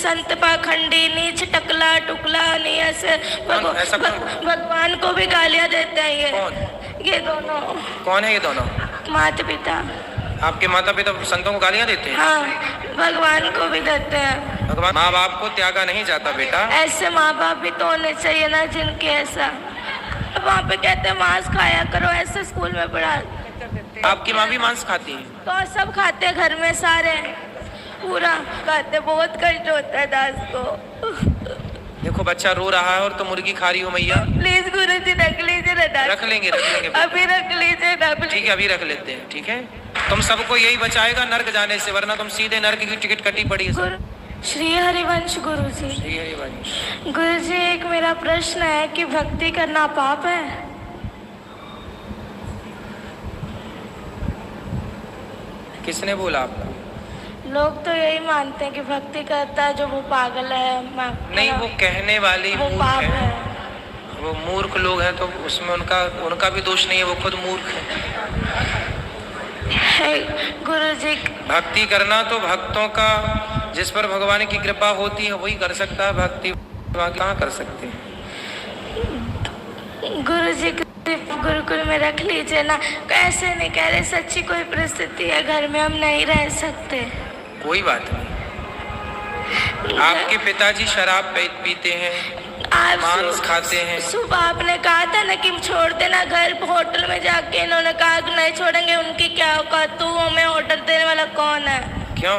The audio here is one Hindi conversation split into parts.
संत पाखंडी, नीच, टकला, टुकला, नहीं ऐसे भगवान को भी गालियां देते हैं ये दोनों। कौन है ये दोनों? माता पिता। आपके माता पिता संतों को गालियां देते हैं? हाँ, भगवान को भी देते हैं। भगवान माँ बाप को त्यागा नहीं जाता बेटा। ऐसे माँ बाप भी तो होने चाहिए ना जिनके ऐसा। वहाँ पे कहते हैं मांस खाया करो, ऐसे स्कूल में पढ़ा। आपकी माँ भी मांस खाती है? तो सब खाते हैं घर में, सारे पूरा खाते। बहुत कष्ट होता है दास को। देखो बच्चा रो रहा है और तो मुर्गी खा रही हो मैया। प्लीज गुरु जी रख लीजिए ना दास। रख लेंगे अभी रख लीजिए ना। ठीक है अभी रख लेते हैं। ठीक है, तुम सबको यही बचाएगा नर्क जाने से, वरना तुम सीधे नर्क की टिकट कटी पड़ी है। श्री हरिवंश गुरु जी। श्री हरिवंश गुरु जी, एक मेरा प्रश्न है कि भक्ति करना पाप है? किसने बोला आपको? लोग तो यही मानते हैं कि भक्ति करता है जो वो पागल है। नहीं, वो कहने वाली वो मूर्ख पाप है। है। वो मूर्ख लोग हैं तो उसमें उनका भी दोष नहीं है, वो खुद मूर्ख है। गुरु जी, भक्ति करना तो भक्तों का, जिस पर भगवान की कृपा होती है वही कर सकता है। भक्ति कहाँ कर सकते हैं? गुरु जी गुरुकुल में रख लीजिए ना। कैसे नहीं कह रहे, सच्ची कोई परिस्थिति है घर में, हम नहीं रह सकते। कोई बात नहीं। आपके पिताजी शराब पीते हैं, मांस खाते हैं। सुबह आपने कहा था ना कि छोड़ देना घर। होटल में जाके इन्होंने कहा कि नहीं छोड़ेंगे। उनकी क्या औकात? तू हमें ऑर्डर देने वाला कौन है? क्यों?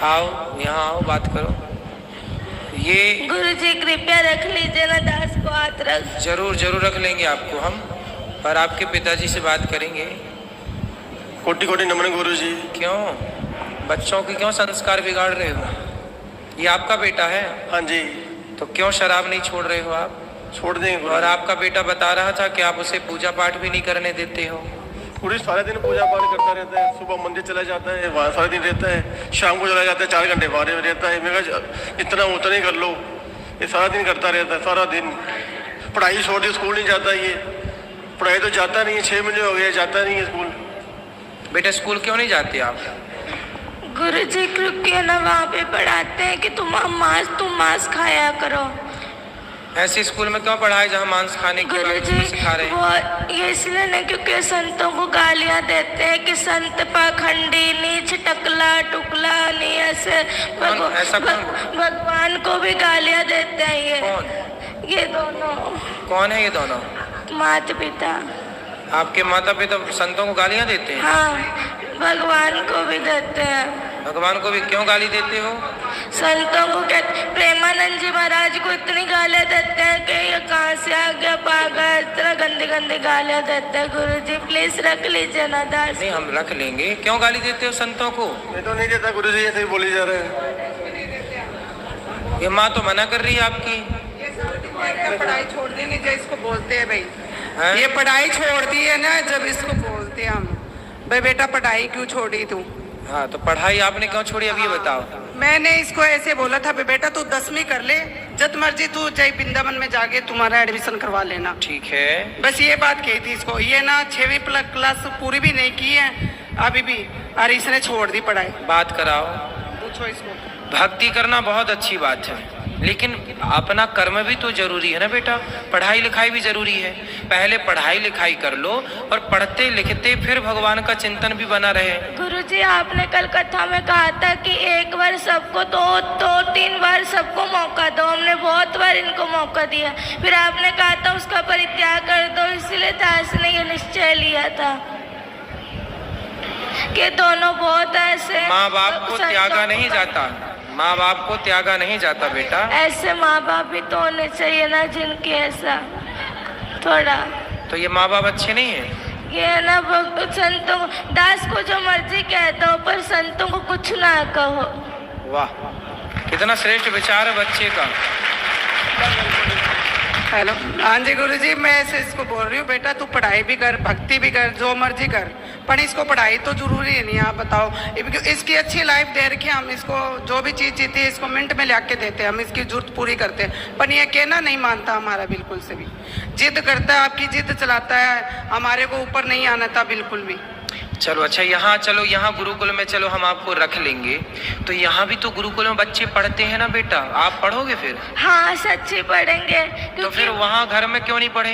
आओ यहाँ आओ, बात करो। ये गुरु जी कृपया रख लीजिए ना दास को, हाथ रख। जरूर रख लेंगे आपको हम, पर आपके पिताजी से बात करेंगे। कोटि कोटि नमन गुरु जी। क्यों बच्चों की क्यों संस्कार बिगाड़ रहे हो? ये आपका बेटा है? हाँ जी। तो क्यों शराब नहीं छोड़ रहे हो आप? छोड़ देंगे गुरु। और आपका बेटा बता रहा था कि आप उसे पूजा पाठ भी नहीं करने देते हो। पूरी सारे दिन पूजा पाठ करता रहता है। सुबह मंदिर चला जाता है, वहाँ सारा दिन रहता है। शाम को चला जाता है, 4 घंटे बाहर रहता है। मैं कहा इतना उतना ही कर लो। ये सारा दिन करता रहता है, सारा दिन। पढ़ाई छोड़ दी, स्कूल नहीं जाता। ये पढ़ाई तो जाता नहीं है, 6 महीने हो गए जाता नहीं है स्कूल। बेटा स्कूल क्यों नहीं जाते आप? गुरु जी क्योंकि ना वहाँ पे पढ़ाते हैं कि तुम मांस खाया करो। ऐसे स्कूल में क्यों पढ़ाए जहाँ मांस खाने की गुरु जी सिखा रहे हैं? वो ये इसलिए नहीं क्योंकि संतों को गालियाँ देते हैं कि संत पाखंडी, नीच, टकला, टुकला, नहीं ऐसे। भगवान को भी गालियाँ देते हैं ये दोनों। कौन है ये दोनों? माता पिता। आपके माता पिता संतों को गालियाँ देते हैं? हाँ, भगवान को भी देते हैं। भगवान को भी क्यों गाली देते हो? संतों को कहते, प्रेमानंद जी महाराज को इतनी गालियाँ देते हैं कि ये कहाँ से आ गया पागल। इतना गंदी गालियाँ देते हैं। गुरु जी प्लीज रख लीजिए ना दास। नहीं हम रख लेंगे। क्यों गाली देते हो संतों को? मैं तो नहीं देता गुरु जी, ऐसे ही बोली जा रहे हैं। ये माँ तो मना कर रही है आपकी। पढ़ाई छोड़ देनी जो इसको बोलते हैं भाई है? ये पढ़ाई छोड़ दी है ना, जब इसको बोलते हैं हम भाई बेटा पढ़ाई क्यों छोड़ी तू? हाँ तो पढ़ाई आपने क्यों छोड़ी अब ये बताओ। मैंने इसको ऐसे बोला था बेटा तू 10वीं कर ले, जब मर्जी तू जय वृंदावन में जाके तुम्हारा एडमिशन करवा लेना। ठीक है, बस ये बात कही थी इसको। ये ना 6वीं क्लास पूरी भी नहीं की है अभी भी, और इसने छोड़ दी पढ़ाई। बात कराओ, पूछो इसको। भक्ति करना बहुत अच्छी बात है, लेकिन अपना कर्म भी तो जरूरी है ना बेटा। पढ़ाई लिखाई भी जरूरी है। पहले पढ़ाई लिखाई कर लो और पढ़ते लिखते फिर भगवान का चिंतन भी बना रहे। गुरुजी आपने कल कथा में कहा था कि एक बार सबको दो 3 बार सबको मौका दो। हमने बहुत बार इनको मौका दिया, फिर आपने कहा था उसका परित्याग कर दो। इसलिए दास ने ये निश्चय लिया था कि दोनों बहुत ऐसे। माँ बाप को त्यागा नहीं जाता, माँ बाप को त्यागा नहीं जाता बेटा। ऐसे माँ बाप भी तो होने चाहिए ना जिनके ऐसा थोड़ा। तो ये माँ बाप अच्छे नहीं है? ये ना संतों दास को जो मर्जी कहता हो, पर संतों को कुछ ना कहो। वाह, कितना श्रेष्ठ विचार है बच्चे का। हेलो, हाँ जी गुरुजी, मैं ऐसे इसको बोल रही हूँ बेटा तू पढ़ाई भी कर, भक्ति भी कर, जो मर्जी कर, पर इसको पढ़ाई तो जरूरी है नहीं। आप बताओ, इसकी अच्छी लाइफ दे रखी है, हम इसको जो भी चीज़ जीती है इसको मिनट में ला के देते हैं, हम इसकी जरूरत पूरी करते हैं। पर ये कहना नहीं मानता हमारा बिल्कुल से भी, जिद करता है, आपकी जिद चलाता है, हमारे को ऊपर नहीं आना था बिल्कुल भी। चलो अच्छा, यहाँ चलो, यहाँ गुरुकुल में चलो हम आपको रख लेंगे। तो यहाँ भी तो गुरुकुल में बच्चे पढ़ते हैं ना बेटा, आप पढ़ोगे फिर? हाँ सच्ची पढ़ेंगे, तो फिर वहाँ घर में क्यों नहीं पढ़े?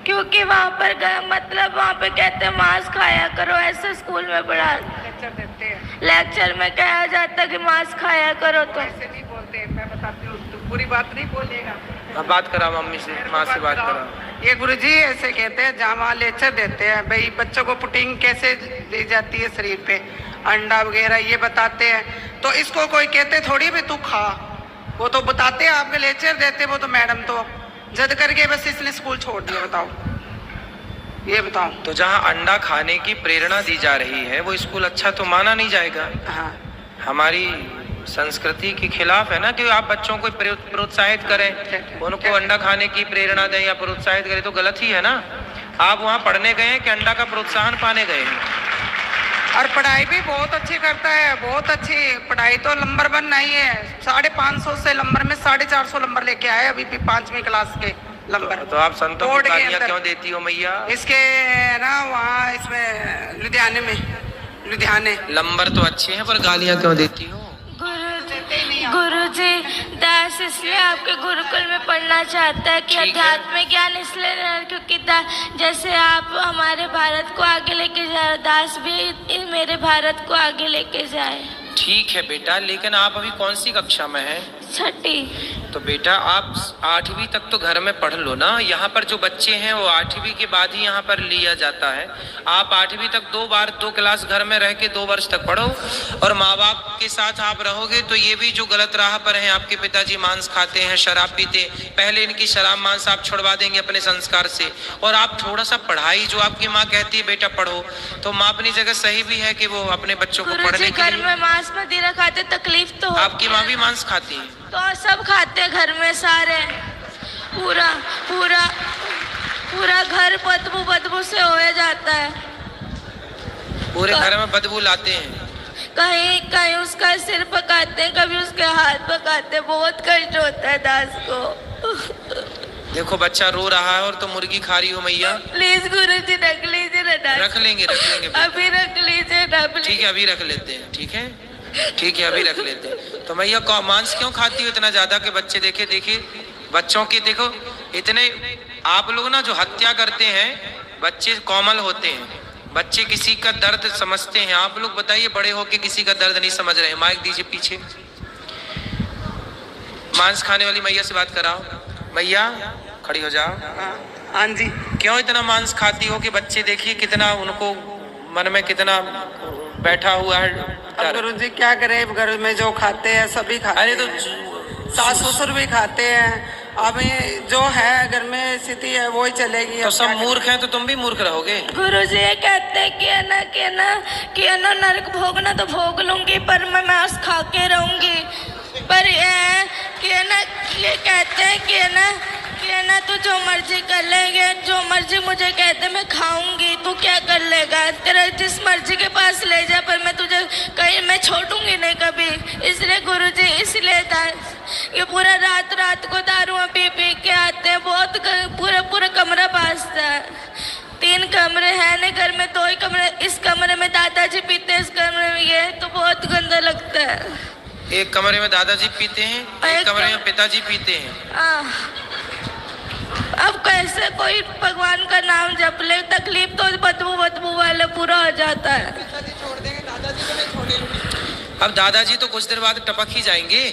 क्योंकि वहाँ पर मतलब वहाँ पे कहते हैं मांस खाया करो, ऐसे स्कूल में पढ़ा लेक्चर देते हैं, लेक्चर में कहा जाता है कि मांस खाया करो। तो ऐसे नहीं बोलते, मैं बताती हूँ, तू पूरी बात नहीं बोलेगा। अब बात करा मम्मी से, माँ से बात करा। ये गुरुजी ऐसे कहते हैं, जहाँ वहाँ लेक्चर देते हैं भाई बच्चों को पुटिंग कैसे दी जाती है शरीर पे, अंडा वगैरह ये बताते हैं। तो इसको कोई कहते थोड़ी भी तू खा, वो तो बताते हैं, आपके लेक्चर देते वो तो मैडम तो जद करके बस इसने स्कूल छोड़ दिया। बताओ, ये बताओ। तो जहाँ अंडा खाने की प्रेरणा दी जा रही है वो स्कूल अच्छा तो माना नहीं जाएगा। हाँ, हमारी संस्कृति के खिलाफ है ना कि आप बच्चों को प्रोत्साहित करें, उनको अंडा खाने की प्रेरणा दें या प्रोत्साहित करें, तो गलत ही है ना। आप वहाँ पढ़ने गए हैं कि अंडा का प्रोत्साहन पाने गए हैं? और पढ़ाई भी बहुत अच्छी करता है, बहुत अच्छी पढ़ाई, तो नंबर 1 नहीं है। 550 से नंबर में 450 नंबर लेके आए अभी 5वीं क्लास के नंबर। तो आप संतों को गालियाँ क्यों देती हो मैया? इसके ना वहाँ इसमें लुधियाने में, लुधियाने नंबर तो अच्छे हैं पर गालियाँ क्यों देती हो? गुरुजी दास इसलिए आपके गुरुकुल में पढ़ना चाहता है कि ठीक है। अध्यात्म ज्ञान इसलिए क्योंकि जैसे आप हमारे भारत को आगे लेके जाए, दास भी मेरे भारत को आगे लेके जाए। ठीक है बेटा, लेकिन आप अभी कौन सी कक्षा में हैं? 6ठी। तो बेटा आप 8वीं तक तो घर में पढ़ लो ना। यहाँ पर जो बच्चे हैं वो 8वीं के बाद ही यहाँ पर लिया जाता है। आप 8वीं तक 2 क्लास घर में रह के 2 वर्ष तक पढ़ो, और माँ बाप के साथ आप रहोगे तो ये भी जो गलत राह पर हैं, आपके पिताजी मांस खाते हैं, शराब पीते, पहले इनकी शराब मांस आप छुड़वा देंगे अपने संस्कार से। और आप थोड़ा सा पढ़ाई, जो आपकी माँ कहती है बेटा पढ़ो, तो माँ अपनी जगह सही भी है कि वो अपने बच्चों को पढ़ने के घर लिए। में मांस मदिरा खाते, तकलीफ तो आपकी माँ भी मांस खाती है? तो सब खाते हैं घर में सारे, पूरा पूरा पूरा घर बदबू से हो जाता है। पूरे घर में बदबू लाते हैं? कहीं कहीं उसका सिर पकाते हैं, कभी उसके हाथ पकाते हैं, बहुत कष्ट होता है दास को। देखो बच्चा रो रहा है और तो मुर्गी खा रही हो मैया। प्लीज गुरुजी रख लीजिए ना दास। रख लेंगे अभी रख लीजिए ना प्लीज। ठीक है, अभी रख लेते हैं। ठीक है ठीक है, अभी रख लेते हैं। तो मैया मांस क्यों खाती हो इतना ज्यादा कि बच्चे देखिए बच्चों की, देखो इतने आप लोग ना जो हत्या करते हैं, बच्चे कोमल होते हैं, बच्चे किसी का दर्द समझते हैं। आप लोग बताइए, बड़े होके किसी का दर्द नहीं समझ रहे हैं। माइक दीजिए पीछे। मांस खाने वाली मैया से बात कराओ। मैया खड़ी हो जाओ। हाँ जी। क्यों इतना मांस खाती हो कि बच्चे देखिए कितना, उनको मन में कितना बैठा हुआ है डर। गुरुजी क्या करे, घर में जो खाते हैं सभी खाते हैं। अरे तो सास ससुर भी खाते हैं, अब जो है घर में स्थिति है वो ही चलेगी। तो सब मूर्ख हैं तो तुम भी मूर्ख रहोगे। गुरुजी ये कहते हैं कि ना नरक भोगना तो भोग लूंगी, पर मैं मांस खा के रहूंगी। पर ये कहते हैं कि ना तू जो मर्जी कर लेंगे, जो मर्जी मुझे कहते मैं खाऊंगी, तू क्या कर लेगा, तेरा जिस मर्जी के पास ले जा, पर मैं तुझे कहीं मैं छोड़ूंगी नहीं कभी। इसलिए गुरुजी, इसलिए ये पूरा रात को दारू पी के आते हैं, बहुत पूरा कमरा बांसता है। 3 कमरे हैं नहीं घर में, 2 ही कमरे, इस कमरे में दादाजी पीते हैं, इस कमरे में ये, तो बहुत गंदा लगता है। एक कमरे में दादाजी पीते हैं, एक कमरे में पिताजी पीते हैं। अब कैसे कोई भगवान का नाम जप ले, तकलीफ तो बदबू वाले पूरा हो जाता है। अब दादाजी तो कुछ देर बाद टपक ही जाएंगे।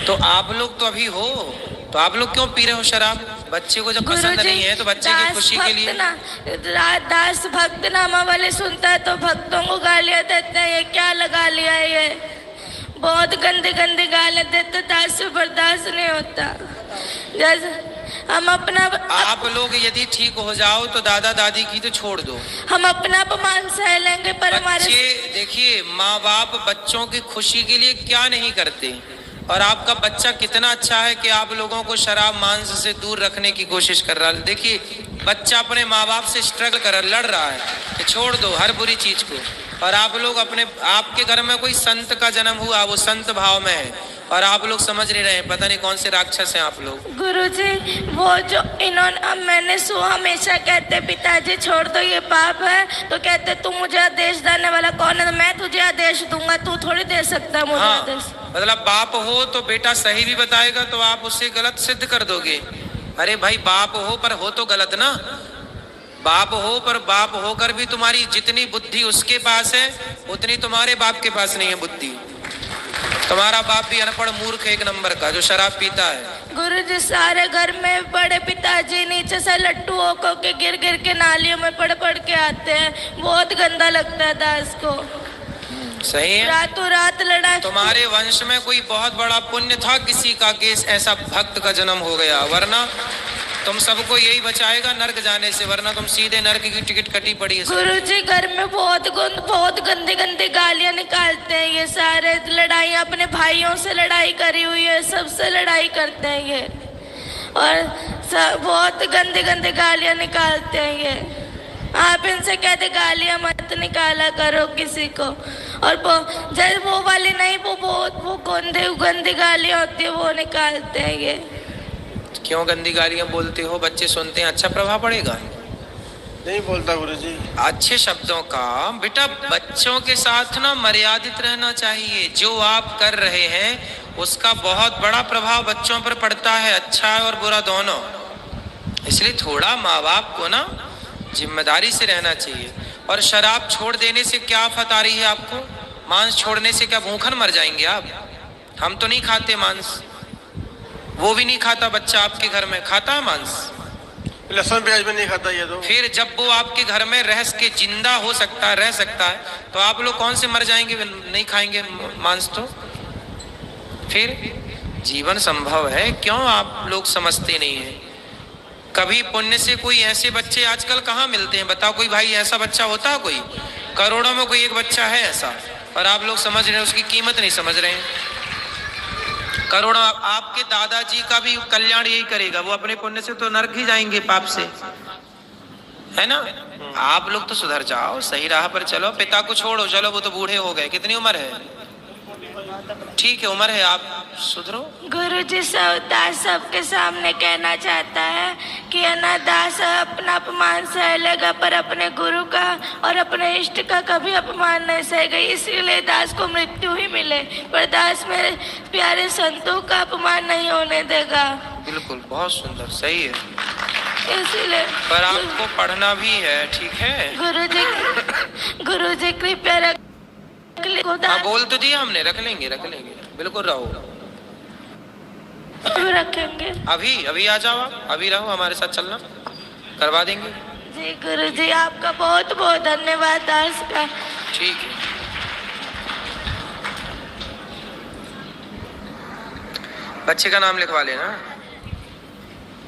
तो आप लोग तो अभी हो, तो आप लोग क्यों पी रहे हो शराब? बच्चे को जब पसंद नहीं है तो बच्चे की खुशी के लिए। दास भक्त नामा वाले सुनता है तो भक्तों को गालियां देते हैं, ये क्या लगा लिया है, ये बहुत गंदी गालियां देते, दास से बर्दाश्त नहीं होता। जैसे हम अपना, आप लोग यदि ठीक हो जाओ तो दादा दादी की तो छोड़ दो, हम अपना अपमान सह लेंगे, पर हमारे बच्चे देखिए, माँ बाप बच्चों की खुशी के लिए क्या नहीं करते। और आपका बच्चा कितना अच्छा है कि आप लोगों को शराब मांस से दूर रखने की कोशिश कर रहा है। देखिए बच्चा अपने माँ बाप से स्ट्रगल कर लड़ रहा है कि छोड़ दो हर बुरी चीज को। और आप लोग आपके घर में कोई संत का जन्म हुआ, वो संत भाव में है, और आप लोग समझ नहीं रहे हैं, पता नहीं कौन से राक्षस हैं आप लोग। गुरुजी वो जो इन्होंने अब मैंने हमेशा कहते पिताजी छोड़ दो ये पाप है, तो कहते तू मुझे आदेश देने वाला कौन है, मैं तुझे आदेश दूंगा, तू थोड़ी दे सकता मुझे हाँ, आदेश। मतलब बाप हो तो बेटा सही भी बताएगा तो आप उससे गलत सिद्ध कर दोगे। अरे भाई बाप हो पर हो तो गलत ना, बाप हो पर बाप होकर भी तुम्हारी जितनी बुद्धि उसके पास है उतनी तुम्हारे बाप के पास नहीं है बुद्धि। तुम्हारा बाप भी अनपढ़ मूर्ख एक नंबर का जो शराब पीता है। गुरुजी सारे घर में बड़े पिताजी नीचे से लट्टू होकर के गिर गिर के नालियों में पड़ पड़ के आते हैं, बहुत गंदा लगता है दास को। सही है, रातों रात लड़ाई। तुम्हारे वंश में कोई बहुत बड़ा पुण्य था किसी का कि ऐसा भक्त का जन्म हो गया, वरना तुम सबको यही बचाएगा नरक जाने से, वरना तुम सीधे नरक की टिकट कटी पड़ी है। गुरुजी घर में बहुत गंदी गंदी गालियां निकालते हैं ये सारे, लड़ाई अपने भाइयों से लड़ाई करी हुई है, सबसे लड़ाई करते हैं ये, और बहुत गंदी गंदी गालियां निकालते हैं ये। आप इनसे कहते गालियां मत निकाला करो किसी को, और जब वो वाली नहीं, वो गंदी गालियां होती है वो निकालते हैं ये। क्यों गंदी गालियां बोलते हो? बच्चे सुनते हैं, अच्छा प्रभाव पड़ेगा? नहीं बोलता गुरुजी। अच्छे शब्दों का बेटा बच्चों के साथ ना मर्यादित रहना चाहिए। जो आप कर रहे हैं उसका बहुत बड़ा प्रभाव बच्चों पर पड़ता है, अच्छा और बुरा दोनों। इसलिए थोड़ा माँ बाप को ना जिम्मेदारी से रहना चाहिए। और शराब छोड़ देने से क्या आफत आ रही है आपको? मांस छोड़ने से क्या भूखन मर जाएंगे आप? हम तो नहीं खाते मांस, वो भी नहीं खाता बच्चा आपके घर में, खाता है मांस? लहसुन प्याज भी नहीं खाता ये तो। फिर जब वो आपके घर में रह के जिंदा हो सकता है, रह सकता है, तो आप लोग कौन से मर जाएंगे नहीं खाएंगे मांस? तो फिर जीवन संभव है, क्यों आप लोग समझते नहीं हैं? कभी पुण्य से कोई ऐसे बच्चे आजकल कहाँ मिलते हैं? बताओ कोई भाई ऐसा बच्चा होता है? कोई करोड़ों में कोई एक बच्चा है ऐसा, और आप लोग समझ रहे हैं, उसकी कीमत नहीं समझ रहे हैं। करोड़ों, आपके दादाजी का भी कल्याण यही करेगा, वो अपने पुण्य से तो नरक ही जाएंगे पाप से, है ना? आप लोग तो सुधर जाओ, सही राह पर चलो। पिता को छोड़ो, चलो वो तो बूढ़े हो गए, कितनी उम्र है? ठीक है उम्र है, आप सुधरो। गुरुजी दास सबके सामने कहना चाहता है कि दास अपना अपमान सह लेगा पर अपने गुरु का और अपने इष्ट का कभी अपमान नहीं सहेगा, इसीलिए दास को मृत्यु ही मिले, पर दास मेरे प्यारे संतों का अपमान नहीं होने देगा। बिल्कुल, बहुत सुंदर, सही है, इसीलिए पर आपको पढ़ना भी है, ठीक है? गुरुजी कृपया रख। हाँ बोल तो दिया हमने, रख लेंगे बिल्कुल रहो। रखेंगे, अभी आ जाओ आप, अभी रहो, हमारे साथ चलना, करवा देंगे। जी गुरुजी आपका बहुत बहुत धन्यवाद दास का। ठीक है, बच्चे का नाम लिखवा लेना।